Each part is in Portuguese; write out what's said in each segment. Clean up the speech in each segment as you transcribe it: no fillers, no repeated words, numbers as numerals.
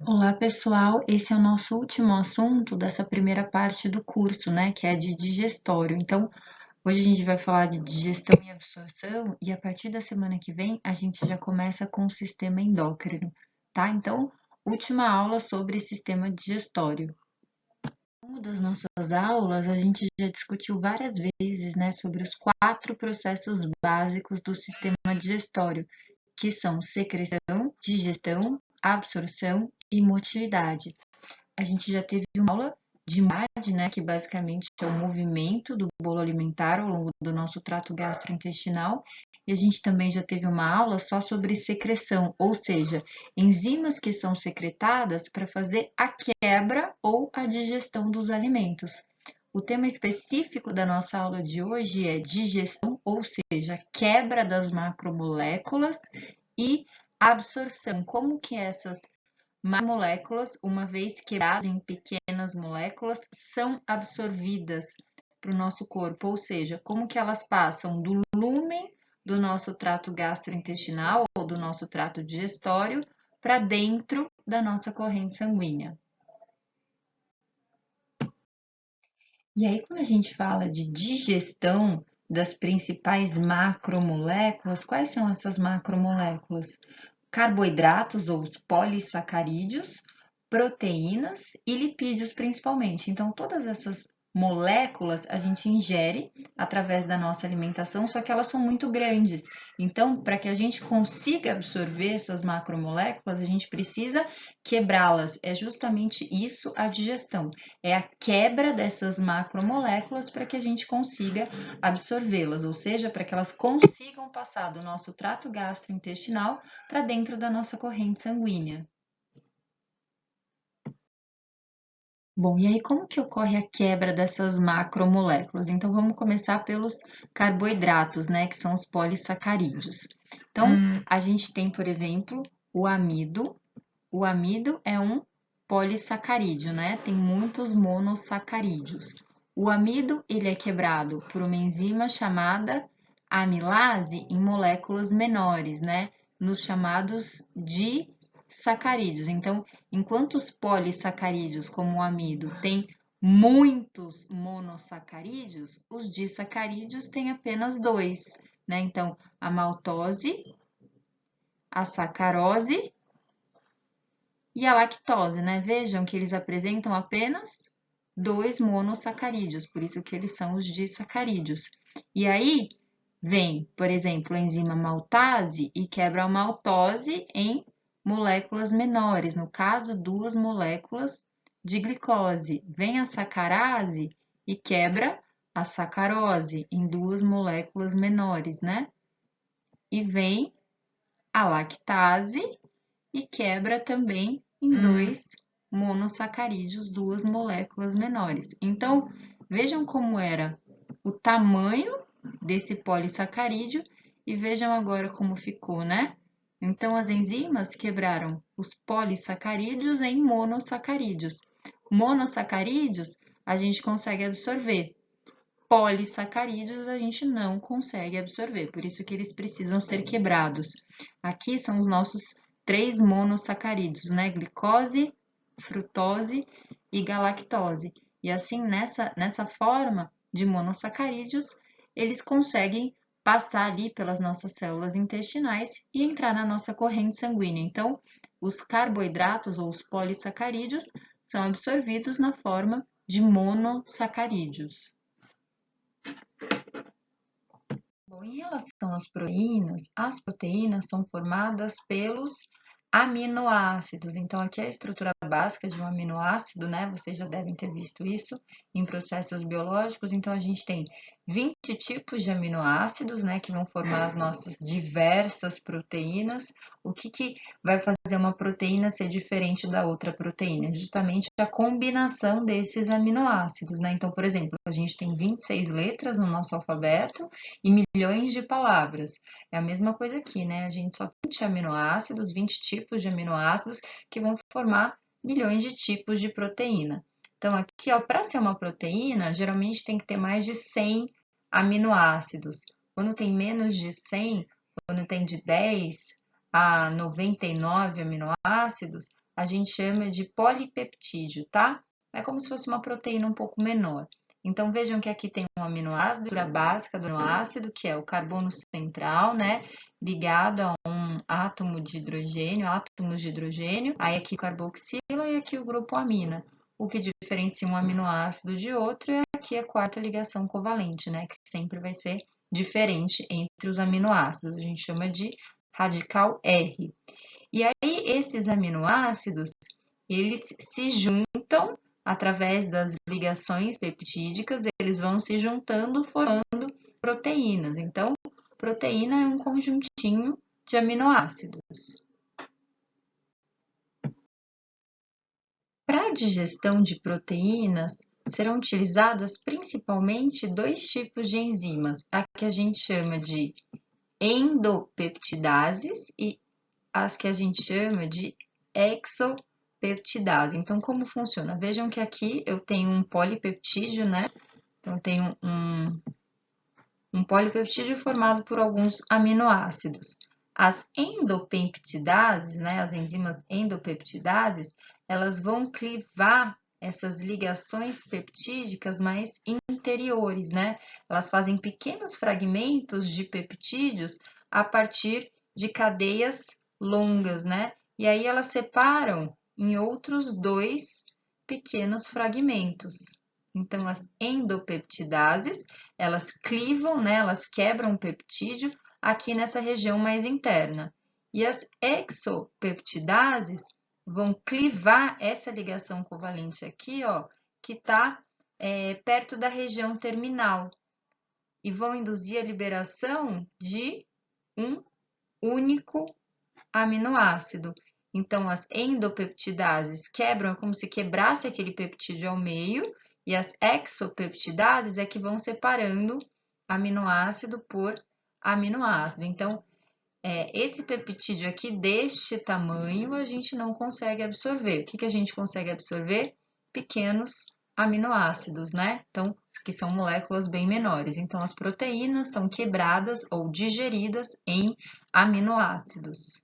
Olá, pessoal. Esse é o nosso último assunto dessa primeira parte do curso, né, que é de digestório. Então, hoje a gente vai falar de digestão e absorção e a partir da semana que vem a gente já começa com o sistema endócrino, tá? Então, última aula sobre sistema digestório. Ao longo das nossas aulas, a gente já discutiu várias vezes, né, sobre os 4 processos básicos do sistema digestório, que são secreção, digestão, absorção e motilidade. A gente já teve uma aula de motilidade, né, que basicamente é o movimento do bolo alimentar ao longo do nosso trato gastrointestinal, e a gente também já teve uma aula só sobre secreção, ou seja, enzimas que são secretadas para fazer a quebra ou a digestão dos alimentos. O tema específico da nossa aula de hoje é digestão, ou seja, quebra das macromoléculas e absorção. Como que essas macromoléculas, uma vez quebradas em pequenas moléculas, são absorvidas para o nosso corpo, ou seja, como que elas passam do lúmen do nosso trato gastrointestinal ou do nosso trato digestório para dentro da nossa corrente sanguínea. E aí, quando a gente fala de digestão das principais macromoléculas, quais são essas macromoléculas? Carboidratos ou os polissacarídeos, proteínas e lipídios principalmente. Então, todas essas moléculas a gente ingere através da nossa alimentação, só que elas são muito grandes. Então, para que a gente consiga absorver essas macromoléculas, a gente precisa quebrá-las. É justamente isso a digestão. É a quebra dessas macromoléculas para que a gente consiga absorvê-las, ou seja, para que elas consigam passar do nosso trato gastrointestinal para dentro da nossa corrente sanguínea. Bom, e aí como que ocorre a quebra dessas macromoléculas? Então vamos começar pelos carboidratos, né, que são os polissacarídeos. Então, a gente tem, por exemplo, o amido. O amido é um polissacarídeo, né? Tem muitos monossacarídeos. O amido, ele é quebrado por uma enzima chamada amilase em moléculas menores, né? Nos chamados disacarídeos. Então, enquanto os polissacarídeos, como o amido, têm muitos monossacarídeos, os disacarídeos têm apenas 2, né? Então, a maltose, a sacarose e a lactose, né? Vejam que eles apresentam apenas 2 monossacarídeos, por isso que eles são os disacarídeos. E aí vem, por exemplo, a enzima maltase e quebra a maltose em moléculas menores, no caso, 2 moléculas de glicose. Vem a sacarase e quebra a sacarose em 2 moléculas menores, né? E vem a lactase e quebra também em 2 monossacarídeos, 2 moléculas menores. Então, vejam como era o tamanho desse polissacarídeo e vejam agora como ficou, né? Então, as enzimas quebraram os polissacarídeos em monossacarídeos. Monossacarídeos a gente consegue absorver, polissacarídeos a gente não consegue absorver, por isso que eles precisam ser quebrados. Aqui são os nossos 3 monossacarídeos, né? Glicose, frutose e galactose. E assim, nessa forma de monossacarídeos, eles conseguem passar ali pelas nossas células intestinais e entrar na nossa corrente sanguínea. Então, os carboidratos ou os polissacarídeos são absorvidos na forma de monossacarídeos. Bom, em relação às proteínas, as proteínas são formadas pelos aminoácidos. Então, aqui é a estrutura básica de um aminoácido, né? Vocês já devem ter visto isso em processos biológicos. Então, a gente tem 20 tipos de aminoácidos, né? Que vão formar as nossas diversas proteínas. O que vai fazer uma proteína ser diferente da outra proteína? Justamente a combinação desses aminoácidos, né? Então, por exemplo, a gente tem 26 letras no nosso alfabeto e milhões de palavras. É a mesma coisa aqui, né? A gente só tem 20 aminoácidos, 20 tipos de aminoácidos que vão formar milhões de tipos de proteína. Então, aqui, para ser uma proteína, geralmente tem que ter mais de 100 aminoácidos. Quando tem menos de 100, quando tem de 10 a 99 aminoácidos, a gente chama de polipeptídeo, tá? É como se fosse uma proteína um pouco menor. Então, vejam que aqui tem um aminoácido, a estrutura básica do aminoácido, que é o carbono central, né? Ligado a um átomo de hidrogênio, átomos de hidrogênio. Aí aqui o carboxila e aqui o grupo amina. O que diferencia um aminoácido de outro é aqui a quarta ligação covalente, né? Que sempre vai ser diferente entre os aminoácidos. A gente chama de radical R. E aí, esses aminoácidos, eles se juntam através das ligações peptídicas, eles vão se juntando, formando proteínas. Então, proteína é um conjuntinho de aminoácidos. Para a digestão de proteínas, serão utilizadas principalmente dois tipos de enzimas, a que a gente chama de endopeptidases e as que a gente chama de exopeptidase. Então, como funciona? Vejam que aqui eu tenho um polipeptídeo, né? Então, eu tenho um polipeptídeo formado por alguns aminoácidos. As endopeptidases, né, as enzimas endopeptidases, elas vão clivar essas ligações peptídicas mais interiores, né? Elas fazem pequenos fragmentos de peptídeos a partir de cadeias longas, né? E aí elas separam em outros dois pequenos fragmentos. Então, as endopeptidases, elas clivam, né? Elas quebram o peptídeo aqui nessa região mais interna. E as exopeptidases vão clivar essa ligação covalente aqui, ó, que está perto da região terminal, e vão induzir a liberação de um único aminoácido. Então, as endopeptidases quebram, é como se quebrasse aquele peptídeo ao meio, e as exopeptidases é que vão separando aminoácido por aminoácido. Então, esse peptídeo aqui deste tamanho a gente não consegue absorver. O que a gente consegue absorver? Pequenos aminoácidos, né? Então, que são moléculas bem menores. Então, as proteínas são quebradas ou digeridas em aminoácidos.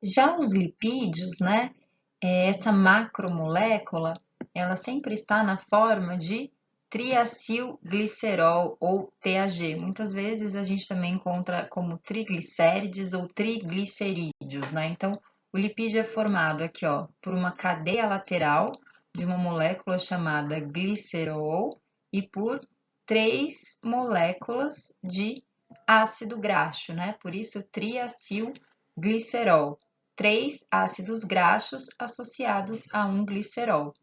Já os lipídios, né? Essa macromolécula, ela sempre está na forma de triacilglicerol ou TAG. Muitas vezes a gente também encontra como triglicérides ou triglicerídeos, né? Então, o lipídio é formado aqui, ó, por uma cadeia lateral de uma molécula chamada glicerol e por 3 moléculas de ácido graxo, né? Por isso, triacilglicerol. 3 ácidos graxos associados a um glicerol.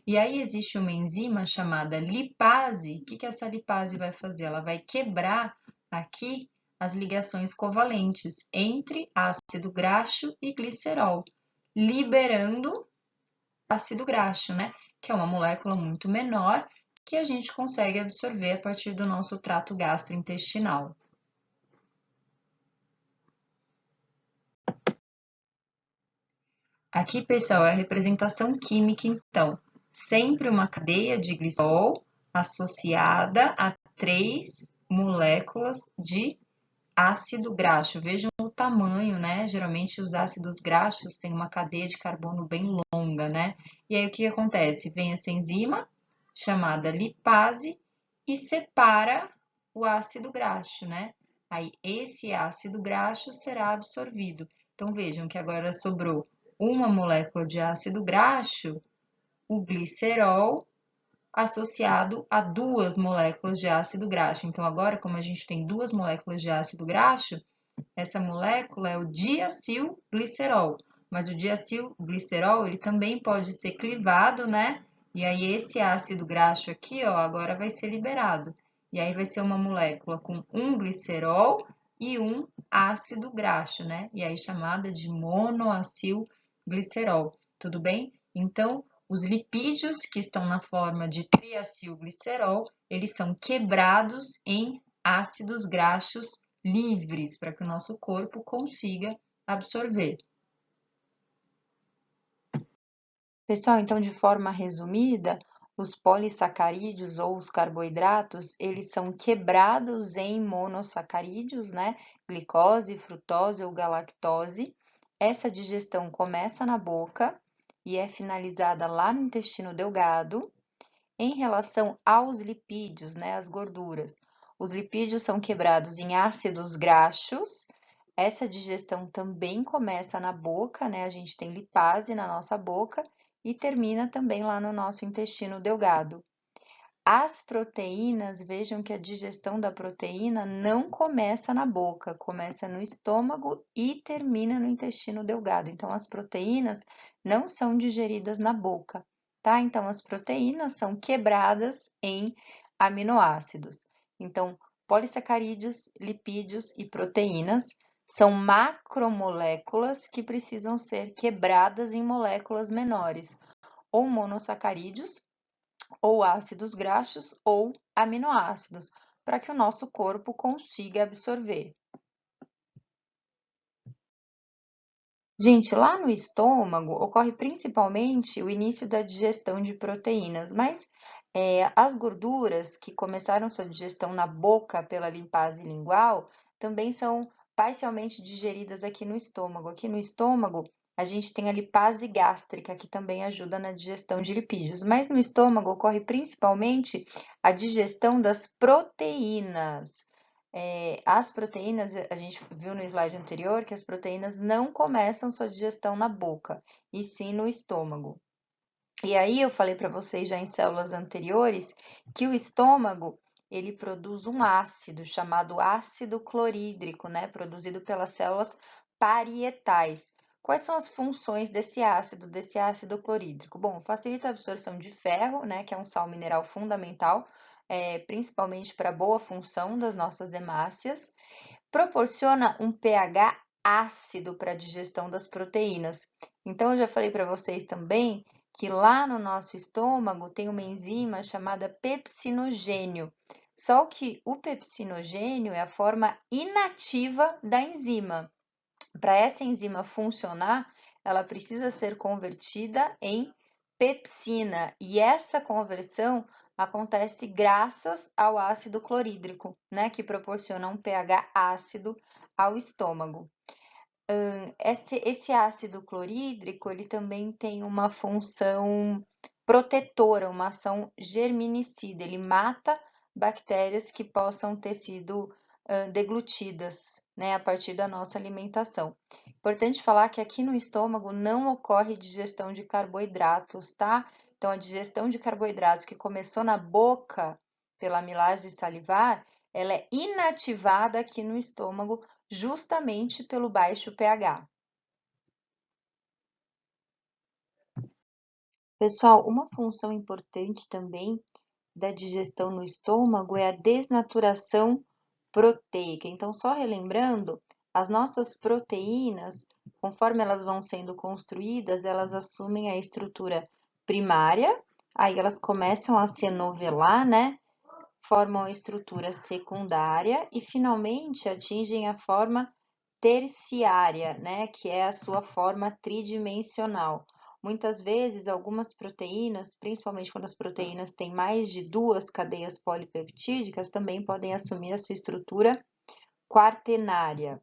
E aí existe uma enzima chamada lipase. O que essa lipase vai fazer? Ela vai quebrar aqui as ligações covalentes entre ácido graxo e glicerol, liberando ácido graxo, né? Que é uma molécula muito menor que a gente consegue absorver a partir do nosso trato gastrointestinal. Aqui, pessoal, é a representação química, então, sempre uma cadeia de glicerol associada a 3 moléculas de ácido graxo. Vejam o tamanho, né? Geralmente os ácidos graxos têm uma cadeia de carbono bem longa, né? E aí o que acontece? Vem essa enzima chamada lipase e separa o ácido graxo, né? Aí esse ácido graxo será absorvido. Então vejam que agora sobrou uma molécula de ácido graxo, o glicerol, associado a 2 moléculas de ácido graxo. Então, agora, como a gente tem 2 moléculas de ácido graxo, essa molécula é o diacilglicerol. Mas o diacilglicerol, ele também pode ser clivado, né? E aí, esse ácido graxo aqui, ó, agora vai ser liberado. E aí, vai ser uma molécula com um glicerol e um ácido graxo, né? E aí, chamada de monoacilglicerol. Tudo bem? Então, os lipídios que estão na forma de triacilglicerol, eles são quebrados em ácidos graxos livres para que o nosso corpo consiga absorver. Pessoal, então de forma resumida, os polissacarídeos ou os carboidratos, eles são quebrados em monossacarídeos, né? Glicose, frutose ou galactose, Essa digestão começa na boca e é finalizada lá no intestino delgado. Em relação aos lipídios, né, as gorduras, os lipídios são quebrados em ácidos graxos. Essa digestão também começa na boca, né? A gente tem lipase na nossa boca e termina também lá no nosso intestino delgado. As proteínas, vejam que a digestão da proteína não começa na boca, começa no estômago e termina no intestino delgado. Então, as proteínas não são digeridas na boca, tá? Então, as proteínas são quebradas em aminoácidos. Então, polissacarídeos, lipídios e proteínas são macromoléculas que precisam ser quebradas em moléculas menores, ou monossacarídeos, ou ácidos graxos ou aminoácidos, para que o nosso corpo consiga absorver. Gente, lá no estômago ocorre principalmente o início da digestão de proteínas, mas as gorduras que começaram sua digestão na boca pela limpase lingual também são parcialmente digeridas aqui no estômago. Aqui no estômago, a gente tem a lipase gástrica, que também ajuda na digestão de lipídios, mas no estômago ocorre principalmente a digestão das proteínas. As proteínas, a gente viu no slide anterior que as proteínas não começam sua digestão na boca, e sim no estômago. E aí eu falei para vocês já em células anteriores que o estômago ele produz um ácido chamado ácido clorídrico, né? Produzido pelas células parietais. Quais são as funções desse ácido clorídrico? Bom, facilita a absorção de ferro, né? Que é um sal mineral fundamental, principalmente para a boa função das nossas hemácias. Proporciona um pH ácido para a digestão das proteínas. Então, eu já falei para vocês também que lá no nosso estômago tem uma enzima chamada pepsinogênio. Só que o pepsinogênio é a forma inativa da enzima. Para essa enzima funcionar, ela precisa ser convertida em pepsina, e essa conversão acontece graças ao ácido clorídrico, né, que proporciona um pH ácido ao estômago. Esse ácido clorídrico, ele também tem uma função protetora, uma ação germinicida, ele mata bactérias que possam ter sido deglutidas, né, a partir da nossa alimentação. Importante falar que aqui no estômago não ocorre digestão de carboidratos, tá? Então, a digestão de carboidratos que começou na boca pela amilase salivar, ela é inativada aqui no estômago justamente pelo baixo pH. Pessoal, uma função importante também da digestão no estômago é a desnaturação proteica. Então, só relembrando, as nossas proteínas, conforme elas vão sendo construídas, elas assumem a estrutura primária, aí elas começam a se novelar, né? Formam a estrutura secundária e finalmente atingem a forma terciária, né, que é a sua forma tridimensional. Muitas vezes, algumas proteínas, principalmente quando as proteínas têm mais de duas cadeias polipeptídicas, também podem assumir a sua estrutura quaternária.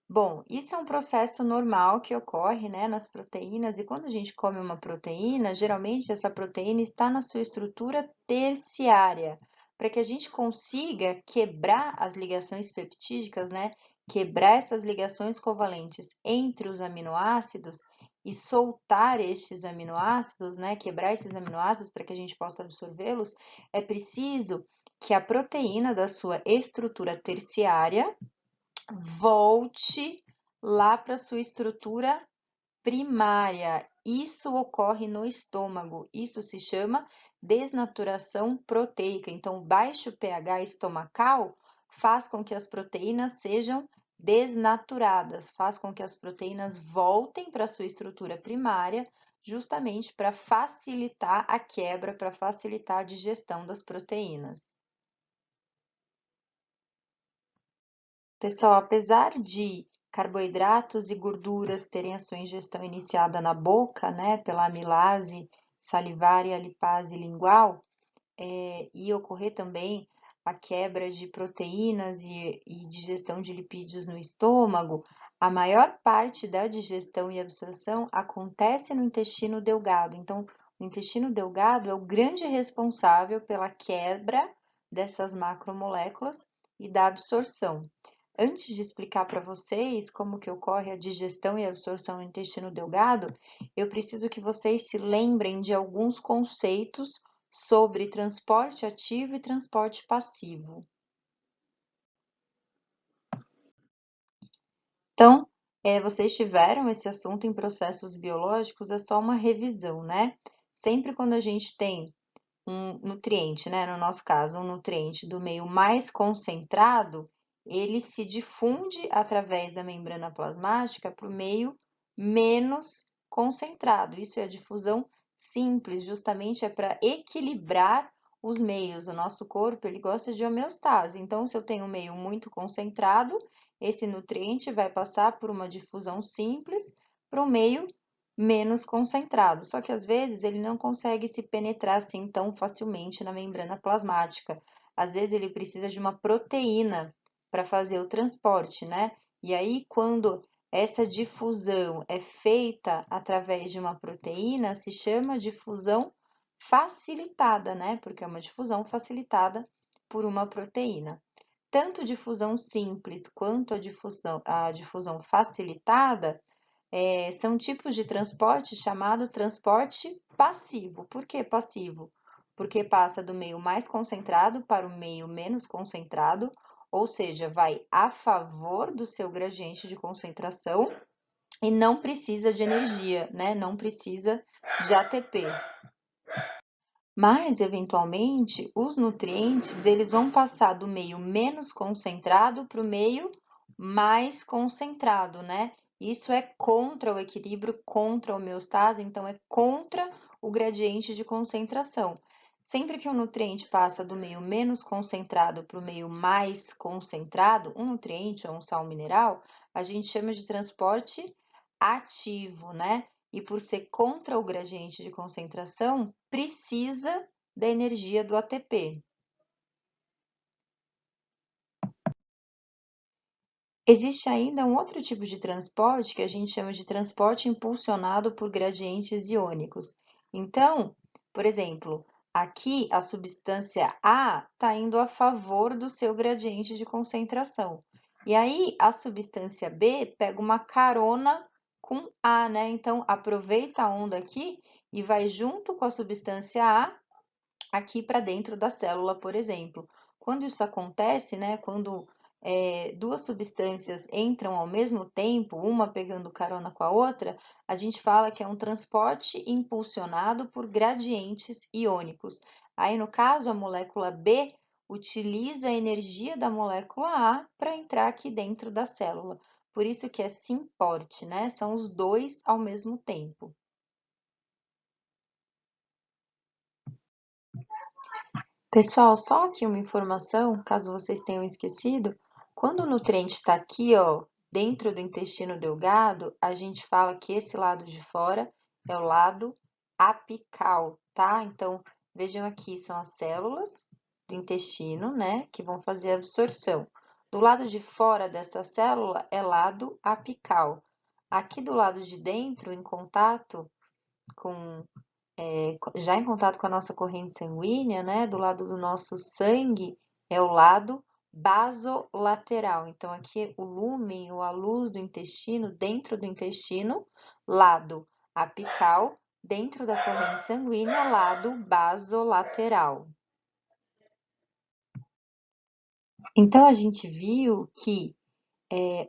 Bom, isso é um processo normal que ocorre, né, nas proteínas, e quando a gente come uma proteína, geralmente essa proteína está na sua estrutura terciária, para que a gente consiga quebrar as ligações peptídicas, né, quebrar essas ligações covalentes entre os aminoácidos e soltar estes aminoácidos, né, quebrar esses aminoácidos para que a gente possa absorvê-los, é preciso que a proteína da sua estrutura terciária volte lá para sua estrutura primária. Isso ocorre no estômago. Isso se chama desnaturação proteica. Então, o baixo pH estomacal faz com que as proteínas sejam desnaturadas, faz com que as proteínas voltem para sua estrutura primária, justamente para facilitar a quebra, para facilitar a digestão das proteínas. Pessoal, apesar de carboidratos e gorduras terem a sua ingestão iniciada na boca, né, pela amilase salivar e a lipase lingual, e ocorrer também a quebra de proteínas e digestão de lipídios no estômago, A maior parte da digestão e absorção acontece no intestino delgado. Então, o intestino delgado é o grande responsável pela quebra dessas macromoléculas e da absorção. Antes de explicar para vocês como que ocorre a digestão e a absorção no intestino delgado, eu preciso que vocês se lembrem de alguns conceitos sobre transporte ativo e transporte passivo. Então, vocês tiveram esse assunto em processos biológicos, é só uma revisão, né? Sempre quando a gente tem um nutriente, né? No nosso caso, um nutriente do meio mais concentrado, ele se difunde através da membrana plasmática para o meio menos concentrado. Isso é a difusão simples, justamente é para equilibrar os meios. O nosso corpo, ele gosta de homeostase. Então, se eu tenho um meio muito concentrado, esse nutriente vai passar por uma difusão simples para o meio menos concentrado, só que às vezes ele não consegue se penetrar assim tão facilmente na membrana plasmática. Às vezes ele precisa de uma proteína para fazer o transporte, né? E aí, quando essa difusão é feita através de uma proteína, se chama difusão facilitada, né? Porque é uma difusão facilitada por uma proteína. Tanto difusão simples quanto a difusão facilitada são tipos de transporte chamado transporte passivo. Por que passivo? Porque passa do meio mais concentrado para o meio menos concentrado, ou seja, vai a favor do seu gradiente de concentração e não precisa de energia, né? Não precisa de ATP. Mas, eventualmente, os nutrientes eles vão passar do meio menos concentrado para o meio mais concentrado, né? Isso é contra o equilíbrio, contra a homeostase, então é contra o gradiente de concentração. Sempre que um nutriente passa do meio menos concentrado para o meio mais concentrado, um nutriente ou um sal mineral, a gente chama de transporte ativo, né? E por ser contra o gradiente de concentração, precisa da energia do ATP. Existe ainda um outro tipo de transporte que a gente chama de transporte impulsionado por gradientes iônicos. Então, por exemplo, aqui a substância A está indo a favor do seu gradiente de concentração. E aí a substância B pega uma carona com A, né? Então, aproveita a onda aqui e vai junto com a substância A aqui para dentro da célula, por exemplo. Quando isso acontece, né? Quando duas substâncias entram ao mesmo tempo, uma pegando carona com a outra, a gente fala que é um transporte impulsionado por gradientes iônicos. Aí, no caso, a molécula B utiliza a energia da molécula A para entrar aqui dentro da célula. Por isso que é simporte, né? São os dois ao mesmo tempo. Pessoal, só aqui uma informação, caso vocês tenham esquecido, quando o nutriente está aqui, ó, dentro do intestino delgado, a gente fala que esse lado de fora é o lado apical, tá? Então, vejam aqui, são as células do intestino, né, que vão fazer a absorção. Do lado de fora dessa célula é lado apical. Aqui do lado de dentro, em contato com já em contato com a nossa corrente sanguínea, né, do lado do nosso sangue, é o lado basolateral. Então, aqui o lúmen ou a luz do intestino, dentro do intestino, lado apical, dentro da corrente sanguínea, lado basolateral. Então, a gente viu que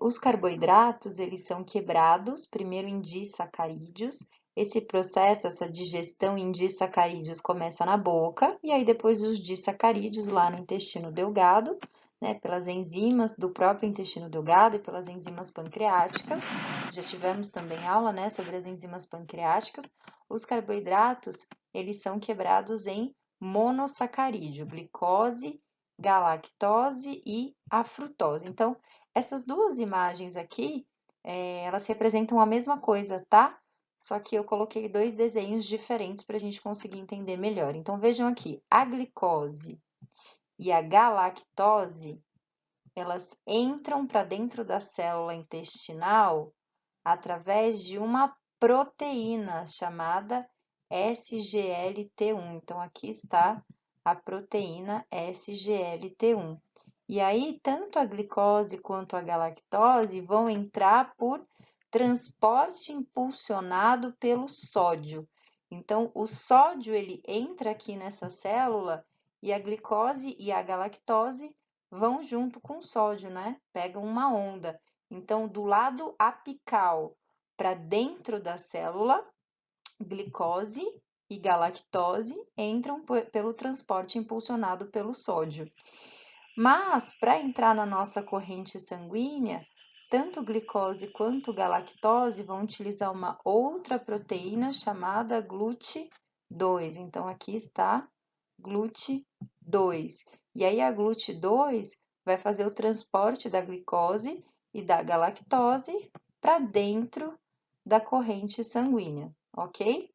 os carboidratos, eles são quebrados, primeiro em disacarídeos. Esse processo, essa digestão em disacarídeos começa na boca, e aí depois os disacarídeos lá no intestino delgado, né, pelas enzimas do próprio intestino delgado e pelas enzimas pancreáticas. Já tivemos também aula, né, sobre as enzimas pancreáticas. Os carboidratos, eles são quebrados em monossacarídeo, glicose, galactose e a frutose. Então, essas duas imagens aqui, elas representam a mesma coisa, tá? Só que eu coloquei dois desenhos diferentes para a gente conseguir entender melhor. Então, vejam aqui, a glicose e a galactose, elas entram para dentro da célula intestinal através de uma proteína chamada SGLT1. Então, aqui está a proteína SGLT1. E aí, tanto a glicose quanto a galactose vão entrar por transporte impulsionado pelo sódio. Então, o sódio ele entra aqui nessa célula e a glicose e a galactose vão junto com o sódio, né? Pegam uma onda. Então, do lado apical para dentro da célula, glicose e galactose entram pelo transporte impulsionado pelo sódio. Mas, para entrar na nossa corrente sanguínea, tanto glicose quanto galactose vão utilizar uma outra proteína chamada GLUT2. Então, aqui está GLUT2. E aí, a GLUT2 vai fazer o transporte da glicose e da galactose para dentro da corrente sanguínea, ok?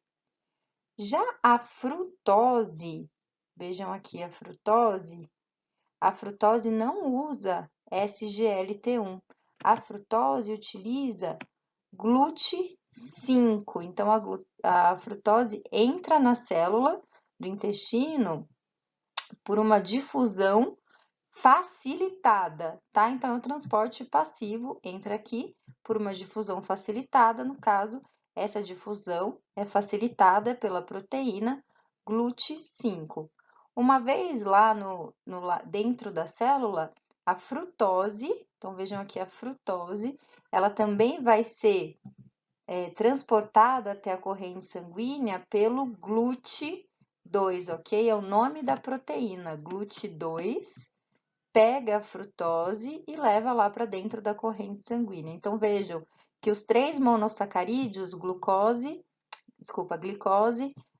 Já a frutose, vejam aqui a frutose não usa SGLT1. A frutose utiliza GLUT5. Então, a frutose entra na célula do intestino por uma difusão facilitada, tá? Então, o transporte passivo entra aqui por uma difusão facilitada. No caso, essa difusão é facilitada pela proteína GLUT5. Uma vez lá dentro da célula, a frutose, então vejam aqui a frutose, ela também vai ser transportada até a corrente sanguínea pelo GLUT2, ok? É o nome da proteína, GLUT2, pega a frutose e leva lá para dentro da corrente sanguínea. Então, vejam que os 3 monossacarídeos, glicose,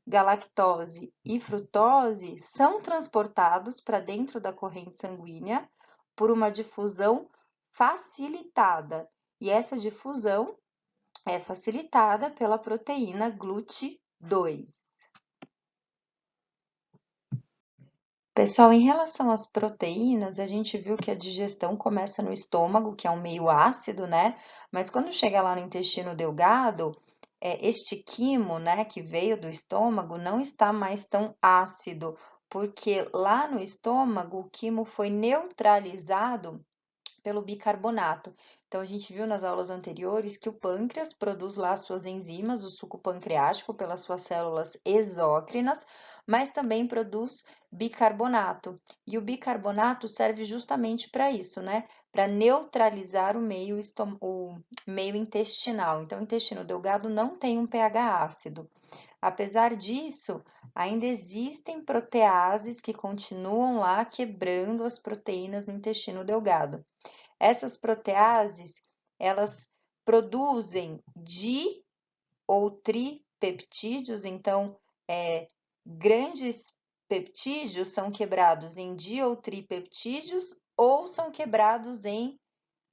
galactose e frutose, são transportados para dentro da corrente sanguínea por uma difusão facilitada. E essa difusão é facilitada pela proteína GLUT2. Pessoal, em relação às proteínas, a gente viu que a digestão começa no estômago, que é um meio ácido, né? Mas quando chega lá no intestino delgado, este quimo, né, que veio do estômago, não está mais tão ácido, porque lá no estômago o quimo foi neutralizado pelo bicarbonato. Então, a gente viu nas aulas anteriores que o pâncreas produz lá suas enzimas, o suco pancreático, pelas suas células exócrinas, mas também produz bicarbonato. E o bicarbonato serve justamente para isso, né? Para neutralizar o meio intestinal. Então, o intestino delgado não tem um pH ácido. Apesar disso, ainda existem proteases que continuam lá quebrando as proteínas no intestino delgado. Essas proteases, elas produzem di ou tripeptídeos, então, grandes peptídeos são quebrados em di ou tripeptídeos ou são quebrados em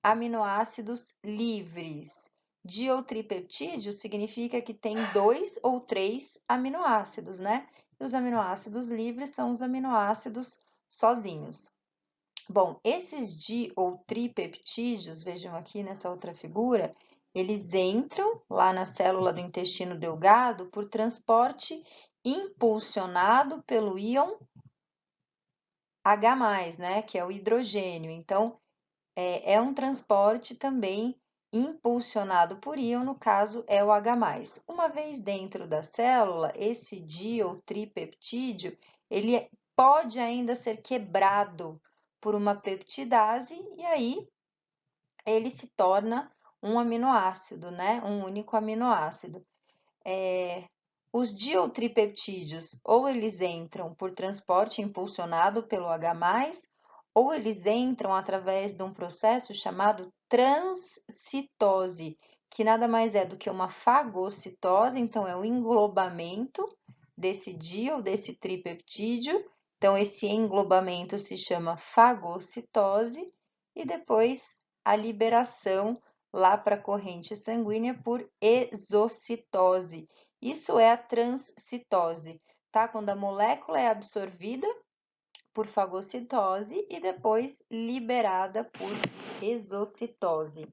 aminoácidos livres. Di ou tripeptídeo significa que tem 2 ou 3 aminoácidos, né? E os aminoácidos livres são os aminoácidos sozinhos. Bom, esses di ou tripeptídeos, vejam aqui nessa outra figura, eles entram lá na célula do intestino delgado por transporte impulsionado pelo íon H+, né, que é o hidrogênio. Então, é um transporte também impulsionado por íon, no caso é o H+. Uma vez dentro da célula, esse di ou tripeptídeo, ele pode ainda ser quebrado por uma peptidase e aí ele se torna um aminoácido, né? Um único aminoácido. Os diotripeptídeos, ou eles entram por transporte impulsionado pelo H+, ou eles entram através de um processo chamado transcitose, que nada mais é do que uma fagocitose, então é o englobamento desse di ou desse tripeptídeo. Então, esse englobamento se chama fagocitose, e depois a liberação lá para a corrente sanguínea por exocitose. Isso é a transcitose, tá? Quando a molécula é absorvida por fagocitose e depois liberada por exocitose.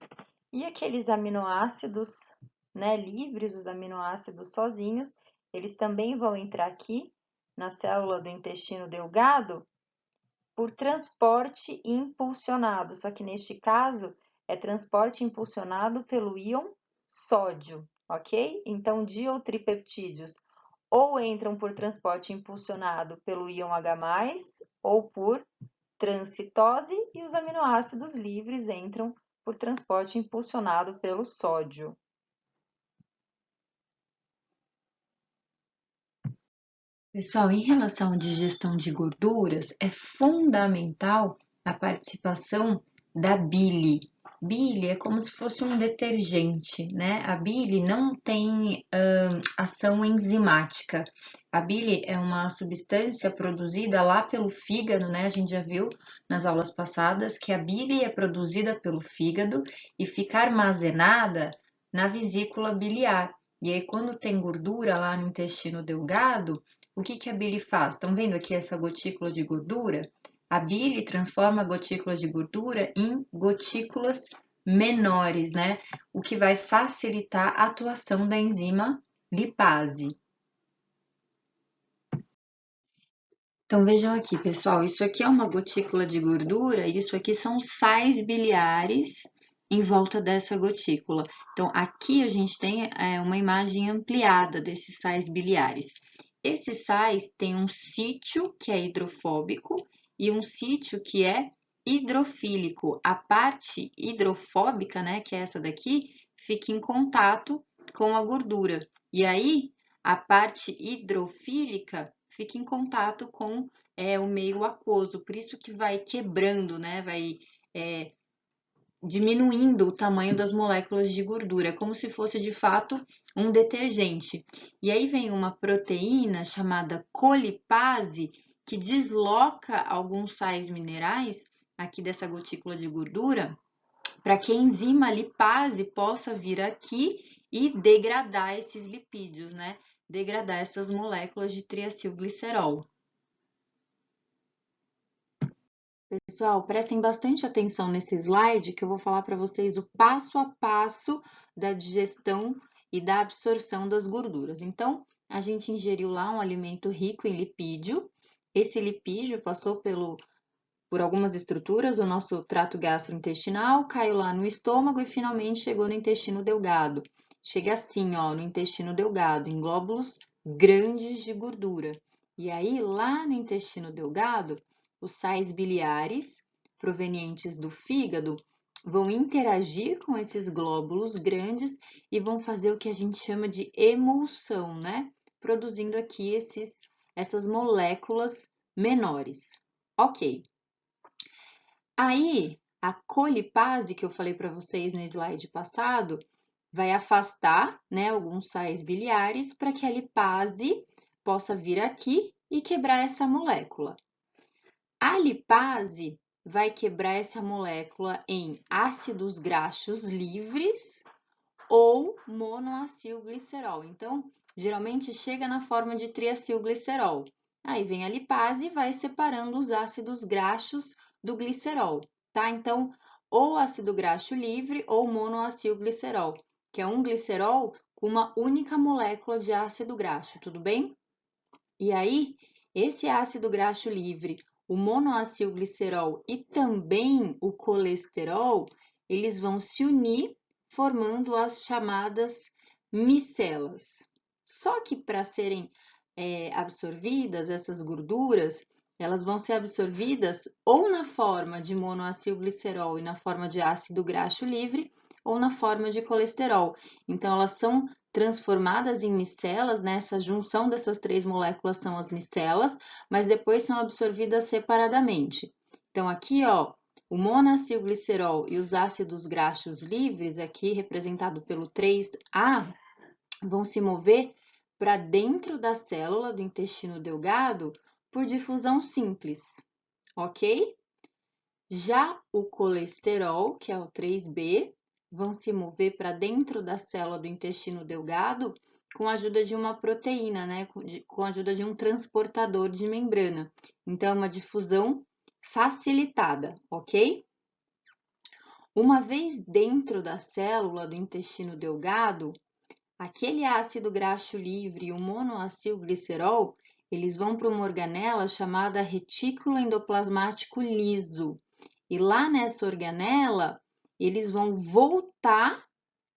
E aqueles aminoácidos, né, livres, os aminoácidos sozinhos, eles também vão entrar aqui na célula do intestino delgado por transporte impulsionado, só que neste caso é transporte impulsionado pelo íon sódio, ok? Então, diotripeptídeos ou entram por transporte impulsionado pelo íon H+, ou por transcitose, e os aminoácidos livres entram por transporte impulsionado pelo sódio. Pessoal, em relação à digestão de gorduras, é fundamental a participação da bile. Bile é como se fosse um detergente, né? A bile não tem ação enzimática. A bile é uma substância produzida lá pelo fígado, né? A gente já viu nas aulas passadas que a bile é produzida pelo fígado e fica armazenada na vesícula biliar. E aí, quando tem gordura lá no intestino delgado, o que a bile faz? Estão vendo aqui essa gotícula de gordura? A bile transforma a gotícula de gordura em gotículas menores, né? O que vai facilitar a atuação da enzima lipase. Então vejam aqui, pessoal, isso aqui é uma gotícula de gordura e isso aqui são sais biliares em volta dessa gotícula. Então aqui a gente tem uma imagem ampliada desses sais biliares. Esses sais têm um sítio que é hidrofóbico e um sítio que é hidrofílico. A parte hidrofóbica, né, que é essa daqui, fica em contato com a gordura. E aí, a parte hidrofílica fica em contato com o meio aquoso. Por isso que vai quebrando, né, vai diminuindo o tamanho das moléculas de gordura, como se fosse de fato um detergente. E aí vem uma proteína chamada colipase que desloca alguns sais minerais aqui dessa gotícula de gordura para que a enzima lipase possa vir aqui e degradar esses lipídios, né? Degradar essas moléculas de triacilglicerol. Pessoal, prestem bastante atenção nesse slide que eu vou falar para vocês o passo a passo da digestão e da absorção das gorduras. Então, a gente ingeriu lá um alimento rico em lipídio. Esse lipídio passou por algumas estruturas do nosso trato gastrointestinal, caiu lá no estômago e finalmente chegou no intestino delgado. Chega assim, ó, no intestino delgado, em glóbulos grandes de gordura. E aí, lá no intestino delgado, os sais biliares provenientes do fígado vão interagir com esses glóbulos grandes e vão fazer o que a gente chama de emulsão, né? Produzindo aqui essas moléculas menores. Ok. Aí, a colipase que eu falei para vocês no slide passado vai afastar, né, alguns sais biliares para que a lipase possa vir aqui e quebrar essa molécula. A lipase vai quebrar essa molécula em ácidos graxos livres ou monoacilglicerol. Então, geralmente chega na forma de triacilglicerol. Aí vem a lipase e vai separando os ácidos graxos do glicerol, tá? Então, ou ácido graxo livre ou monoacilglicerol, que é um glicerol com uma única molécula de ácido graxo, tudo bem? E aí, esse ácido graxo livre, o monoacilglicerol e também o colesterol, eles vão se unir formando as chamadas micelas. Só que para serem absorvidas, essas gorduras, elas vão ser absorvidas ou na forma de monoacilglicerol e na forma de ácido graxo livre, ou na forma de colesterol. Então, elas são transformadas em micelas, né? Essa junção dessas três moléculas são as micelas, mas depois são absorvidas separadamente. Então, aqui, ó, o monoacilglicerol e os ácidos graxos livres, aqui representado pelo 3A, vão se mover para dentro da célula do intestino delgado por difusão simples, ok? Já o colesterol, que é o 3B, vão se mover para dentro da célula do intestino delgado com a ajuda de uma proteína, né? Com a ajuda de um transportador de membrana. Então, é uma difusão facilitada, ok? Uma vez dentro da célula do intestino delgado, aquele ácido graxo livre e o monoacilglicerol, eles vão para uma organela chamada retículo endoplasmático liso. E lá nessa organela, eles vão voltar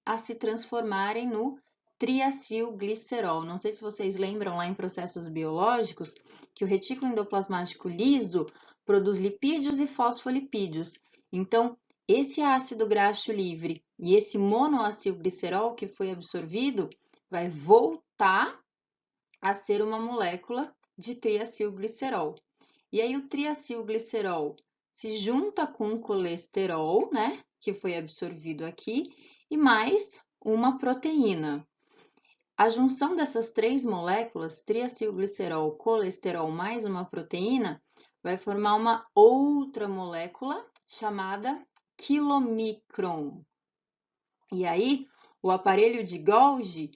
a se transformarem no triacilglicerol. Não sei se vocês lembram lá em processos biológicos que o retículo endoplasmático liso produz lipídios e fosfolipídios. Então, esse ácido graxo livre e esse monoacilglicerol que foi absorvido vai voltar a ser uma molécula de triacilglicerol. E aí o triacilglicerol se junta com o colesterol, né, que foi absorvido aqui, e mais uma proteína. A junção dessas três moléculas, triacilglicerol, colesterol mais uma proteína, vai formar uma outra molécula chamada quilomicron. E aí, o aparelho de Golgi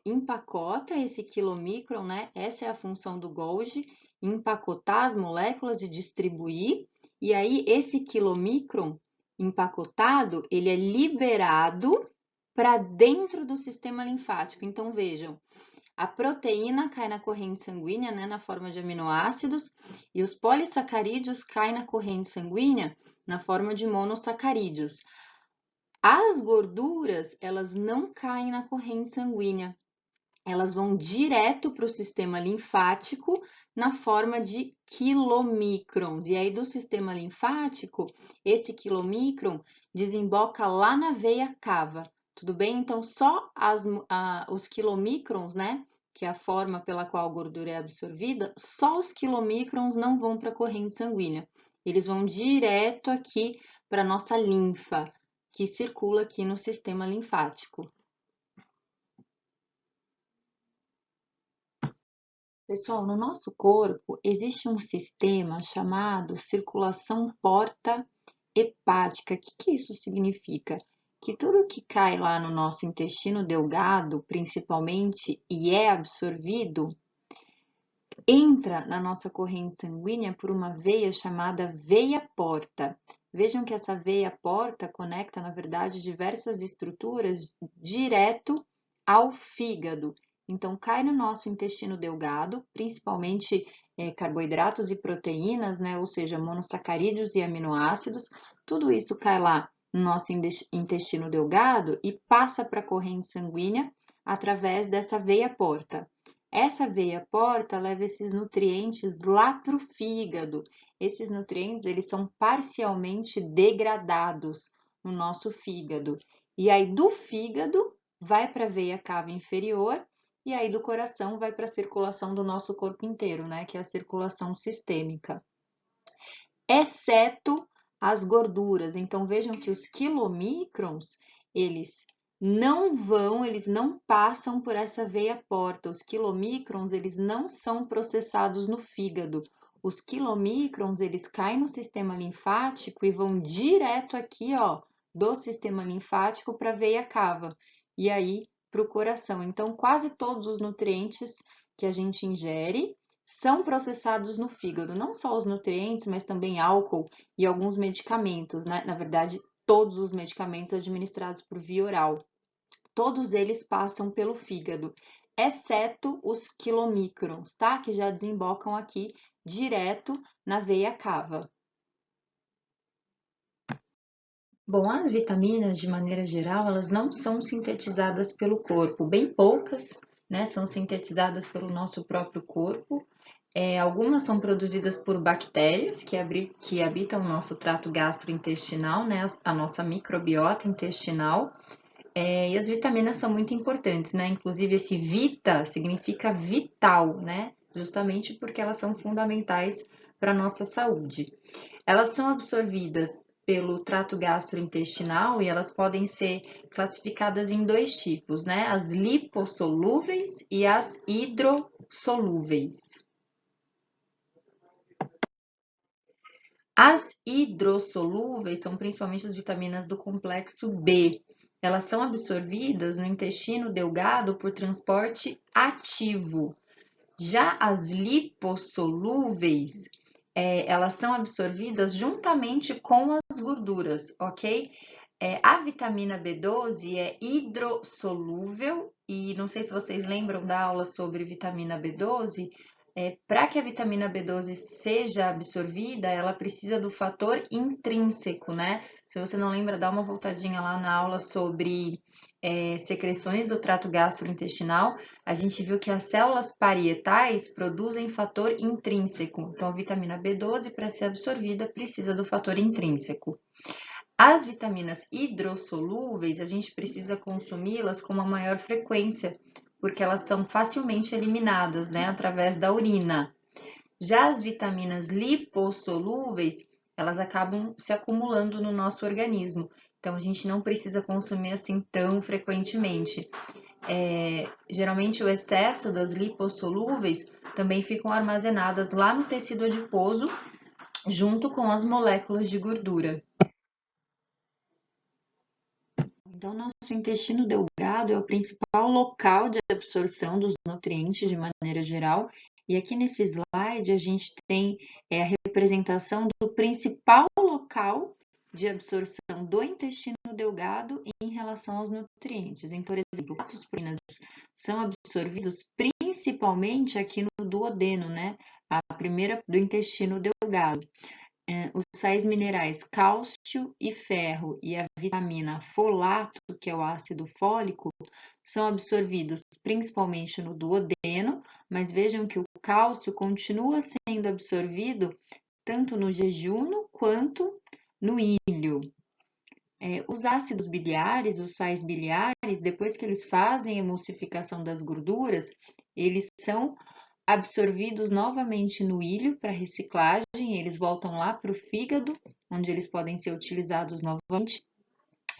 empacota esse quilomicron, né? Essa é a função do Golgi, empacotar as moléculas e distribuir. E aí, esse quilomicron empacotado, ele é liberado para dentro do sistema linfático. Então, vejam, a proteína cai na corrente sanguínea, né, na forma de aminoácidos, e os polissacarídeos caem na corrente sanguínea na forma de monossacarídeos. As gorduras, elas não caem na corrente sanguínea, elas vão direto para o sistema linfático na forma de quilomicrons. E aí, do sistema linfático, esse quilomicron desemboca lá na veia cava. Tudo bem? Então, só os quilomicrons, né? Que é a forma pela qual a gordura é absorvida, só os quilomicrons não vão para a corrente sanguínea. Eles vão direto aqui para a nossa linfa, que circula aqui no sistema linfático. Pessoal, no nosso corpo existe um sistema chamado circulação porta-hepática. O que isso significa? Que tudo que cai lá no nosso intestino delgado, principalmente, e é absorvido, entra na nossa corrente sanguínea por uma veia chamada veia porta. Vejam que essa veia porta conecta, na verdade, diversas estruturas direto ao fígado. Então, cai no nosso intestino delgado, principalmente carboidratos e proteínas, né? Ou seja, monossacarídeos e aminoácidos. Tudo isso cai lá no nosso intestino delgado e passa para a corrente sanguínea através dessa veia porta. Essa veia porta leva esses nutrientes lá para o fígado. Esses nutrientes, eles são parcialmente degradados no nosso fígado. E aí, do fígado, vai para a veia cava inferior, e aí do coração vai para a circulação do nosso corpo inteiro, né? Que é a circulação sistêmica. Exceto as gorduras. Então, vejam que os quilomicrons, eles não passam por essa veia porta. Os quilomicrons, eles não são processados no fígado. Os quilomicrons, eles caem no sistema linfático e vão direto aqui, ó, do sistema linfático para a veia cava. E aí, para o coração. Então, quase todos os nutrientes que a gente ingere são processados no fígado. Não só os nutrientes, mas também álcool e alguns medicamentos, né? Na verdade, todos os medicamentos administrados por via oral. Todos eles passam pelo fígado, exceto os quilomicrons, tá? Que já desembocam aqui direto na veia cava. Bom, as vitaminas, de maneira geral, elas não são sintetizadas pelo corpo, bem poucas, né? São sintetizadas pelo nosso próprio corpo. Algumas são produzidas por bactérias que habitam o nosso trato gastrointestinal, né? A nossa microbiota intestinal. E as vitaminas são muito importantes, né? Inclusive, esse vita significa vital, né? Justamente porque elas são fundamentais para a nossa saúde. Elas são absorvidas pelo trato gastrointestinal e elas podem ser classificadas em dois tipos, né? As lipossolúveis e as hidrossolúveis. As hidrossolúveis são principalmente as vitaminas do complexo B. elas são absorvidas no intestino delgado por transporte ativo. Já as lipossolúveis, elas são absorvidas juntamente com as gorduras, ok? A vitamina B12 é hidrossolúvel e não sei se vocês lembram da aula sobre vitamina B12. Para que a vitamina B12 seja absorvida, ela precisa do fator intrínseco, né? Se você não lembra, dá uma voltadinha lá na aula sobre secreções do trato gastrointestinal. A gente viu que as células parietais produzem fator intrínseco. Então, a vitamina B12, para ser absorvida, precisa do fator intrínseco. As vitaminas hidrossolúveis, a gente precisa consumi-las com uma maior frequência, porque elas são facilmente eliminadas, né, através da urina. Já as vitaminas lipossolúveis, elas acabam se acumulando no nosso organismo, então a gente não precisa consumir assim tão frequentemente. Geralmente o excesso das lipossolúveis também ficam armazenadas lá no tecido adiposo, junto com as moléculas de gordura. Então, nosso intestino delgado é o principal local de absorção dos nutrientes de maneira geral. E aqui nesse slide a gente tem a representação do principal local de absorção do intestino delgado em relação aos nutrientes. Então, por exemplo, as proteínas são absorvidos principalmente aqui no duodeno, né? A primeira do intestino delgado. Os sais minerais cálcio e ferro e a vitamina folato, que é o ácido fólico, são absorvidos principalmente no duodeno, mas vejam que o cálcio continua sendo absorvido tanto no jejum quanto no ilho. Os ácidos biliares, os sais biliares, depois que eles fazem a emulsificação das gorduras, eles são absorvidos novamente no ilho para reciclagem, eles voltam lá para o fígado, onde eles podem ser utilizados novamente.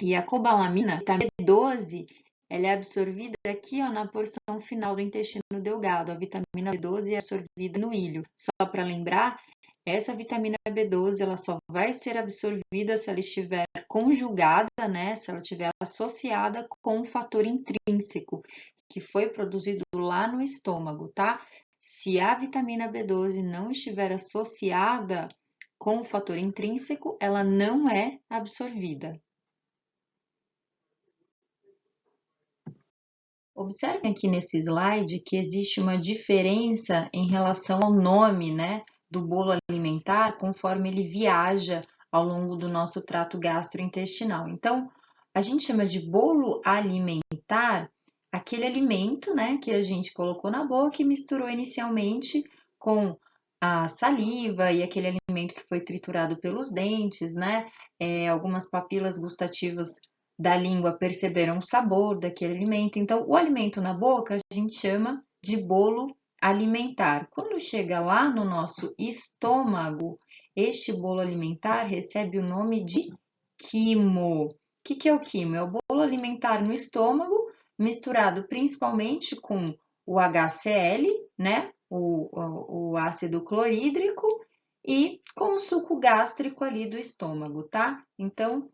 E a cobalamina, vitamina B12, ela é absorvida aqui ó, na porção final do intestino delgado. A vitamina B12 é absorvida no ilho. Só para lembrar, essa vitamina B12 ela só vai ser absorvida se ela estiver conjugada, né? Se ela estiver associada com um fator intrínseco, que foi produzido lá no estômago, tá? Se a vitamina B12 não estiver associada com o fator intrínseco, ela não é absorvida. Observem aqui nesse slide que existe uma diferença em relação ao nome, né, do bolo alimentar, conforme ele viaja ao longo do nosso trato gastrointestinal. Então, a gente chama de bolo alimentar aquele alimento, né, que a gente colocou na boca e misturou inicialmente com a saliva e aquele alimento que foi triturado pelos dentes, né, algumas papilas gustativas da língua perceberam o sabor daquele alimento. Então, o alimento na boca a gente chama de bolo alimentar. Quando chega lá no nosso estômago, este bolo alimentar recebe o nome de quimo. O que é o quimo? É o bolo alimentar no estômago, misturado principalmente com o HCl, né? O ácido clorídrico e com o suco gástrico ali do estômago, tá? Então,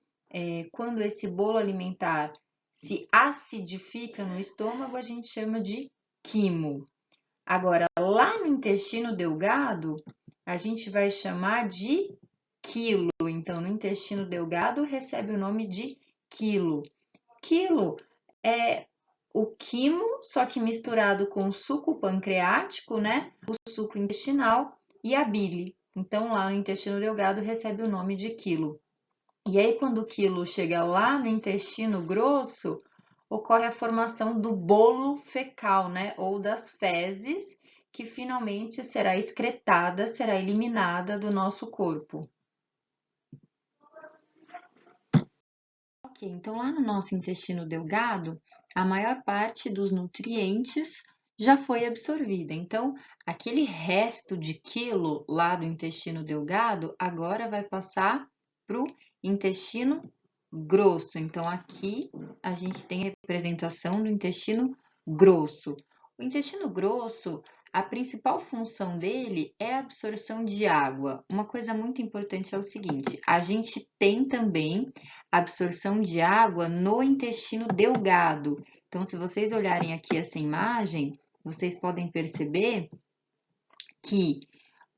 quando esse bolo alimentar se acidifica no estômago, a gente chama de quimo. Agora, lá no intestino delgado, a gente vai chamar de quilo. Então, no intestino delgado, recebe o nome de quilo. Quilo é o quimo, só que misturado com o suco pancreático, né? O suco intestinal e a bile. Então, lá no intestino delgado, recebe o nome de quilo. E aí, quando o quilo chega lá no intestino grosso, ocorre a formação do bolo fecal, né? Ou das fezes, que finalmente será excretada, será eliminada do nosso corpo. Ok, então lá no nosso intestino delgado, a maior parte dos nutrientes já foi absorvida. Então, aquele resto de quilo lá do intestino delgado agora vai passar para o intestino grosso. Então, aqui a gente tem a representação do intestino grosso. O intestino grosso, A principal função dele é a absorção de água. Uma coisa muito importante é o seguinte: a gente tem também absorção de água no intestino delgado. Então, se vocês olharem aqui essa imagem, vocês podem perceber que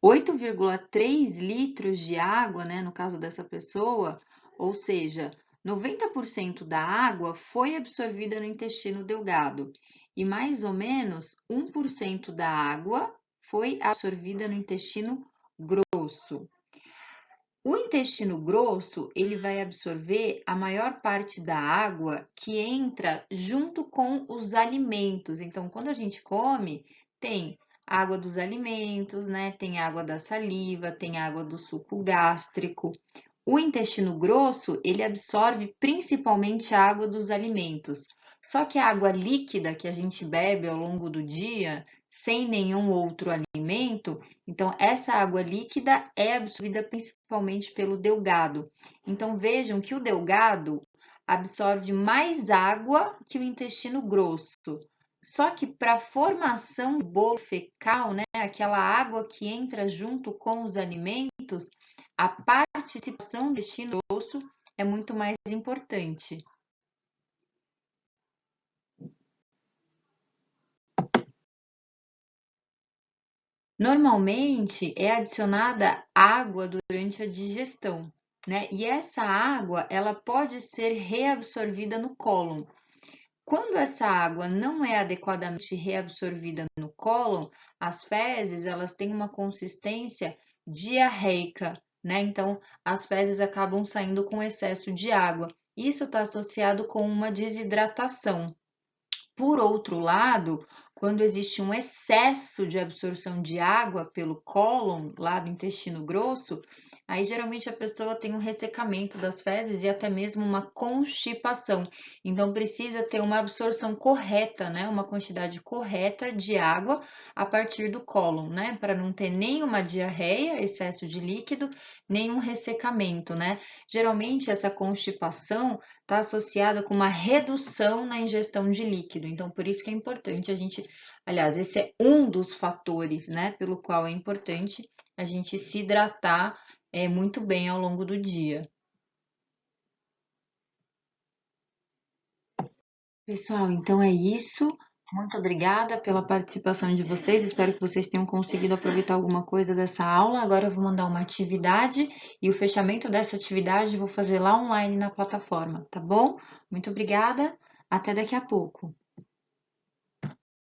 8,3 litros de água, né, no caso dessa pessoa, ou seja, 90% da água foi absorvida no intestino delgado e mais ou menos 1% da água foi absorvida no intestino grosso. O intestino grosso, ele vai absorver a maior parte da água que entra junto com os alimentos. Então, quando a gente come, tem água dos alimentos, né? Tem água da saliva, tem água do suco gástrico. O intestino grosso, ele absorve principalmente a água dos alimentos. Só que a água líquida que a gente bebe ao longo do dia, sem nenhum outro alimento, então essa água líquida é absorvida principalmente pelo delgado. Então vejam que o delgado absorve mais água que o intestino grosso. Só que para a formação do bolo fecal, né, aquela água que entra junto com os alimentos, a participação do intestino grosso é muito mais importante. Normalmente é adicionada água durante a digestão, né? E essa água, ela pode ser reabsorvida no cólon. Quando essa água não é adequadamente reabsorvida no cólon, as fezes, elas têm uma consistência diarreica, né? Então, as fezes acabam saindo com excesso de água. Isso está associado com uma desidratação. Por outro lado, quando existe um excesso de absorção de água pelo cólon, lá do intestino grosso, aí geralmente a pessoa tem um ressecamento das fezes e até mesmo uma constipação. Então precisa ter uma absorção correta, né? Uma quantidade correta de água a partir do cólon, né? Para não ter nenhuma diarreia, excesso de líquido, nenhum ressecamento, né? Geralmente essa constipação está associada com uma redução na ingestão de líquido. Então, por isso que é importante a gente, aliás, esse é um dos fatores, né, pelo qual é importante a gente se hidratar muito bem ao longo do dia. Pessoal, então é isso. Muito obrigada pela participação de vocês. Espero que vocês tenham conseguido aproveitar alguma coisa dessa aula. Agora eu vou mandar uma atividade e o fechamento dessa atividade eu vou fazer lá online na plataforma, tá bom? Muito obrigada. Até daqui a pouco.